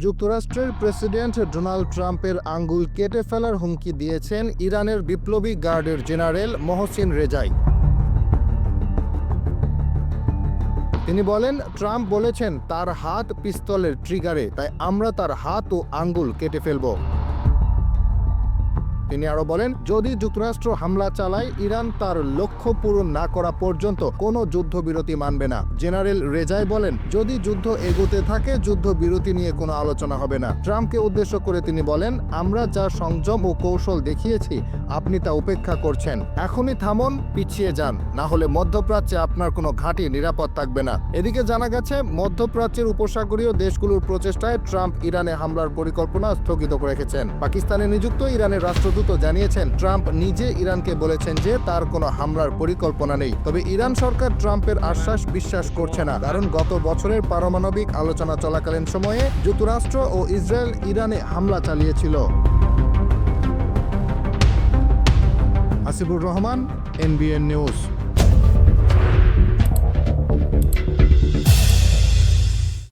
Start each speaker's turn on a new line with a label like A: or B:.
A: যুক্তরাষ্ট্রের president Donald ট্রাম্পের আঙ্গুল কেটে ফেলার হুমকি দিয়েছেন ইরানের বিপ্লবী গার্ডের জেনারেল মহসিন রেজাই। তিনি বলেন, ট্রাম্প বলেছেন তার হাত পিস্তলের ট্রিগারে, তাই আমরা তার হাত ও আঙ্গুল কেটে ফেলব। তিনি আরো বলেন, যদি যুক্তরাষ্ট্র হামলা চালায়, ইরান তার লক্ষ্য পূরণ না করা পর্যন্ত কোনো যুদ্ধবিরতি মানবে না। জেনারেল রেজাই বলেন, যদি যুদ্ধ এগোতে থাকে, যুদ্ধবিরতি নিয়ে কোনো আলোচনা হবে না। ট্রাম্পকে উদ্দেশ্য করে তিনি বলেন, আমরা যা সংযম ও কৌশল দেখিয়েছি, আপনি তা উপেক্ষা করছেন। এখনই থামুন, পিছিয়ে যান, না হলে মধ্যপ্রাচ্যে আপনার কোনো ঘাঁটি নিরাপদ থাকবে না। এদিকে জানা গেছে, মধ্যপ্রাচ্যের উপসাগরীয় দেশগুলোর প্রচেষ্টায় ট্রাম্প ইরানে হামলার পরিকল্পনা স্থগিত রেখেছেন। পাকিস্তানে নিযুক্ত ইরানের রাষ্ট্রদূত জানিয়েছেন, ট্রাম্প নিজে ইরানকে বলেছেন যে তার কোনো হামলার পরিকল্পনা নেই। তবে ইরান সরকার ট্রাম্পের আশ্বাস বিশ্বাস করছে না, কারণ গত বছরের পারমাণবিক আলোচনা চলাকালীন সময়ে যুক্তরাষ্ট্র ও ইসরায়েল ইরানে হামলা চালিয়েছিল। Asifur Rahman, NBN news.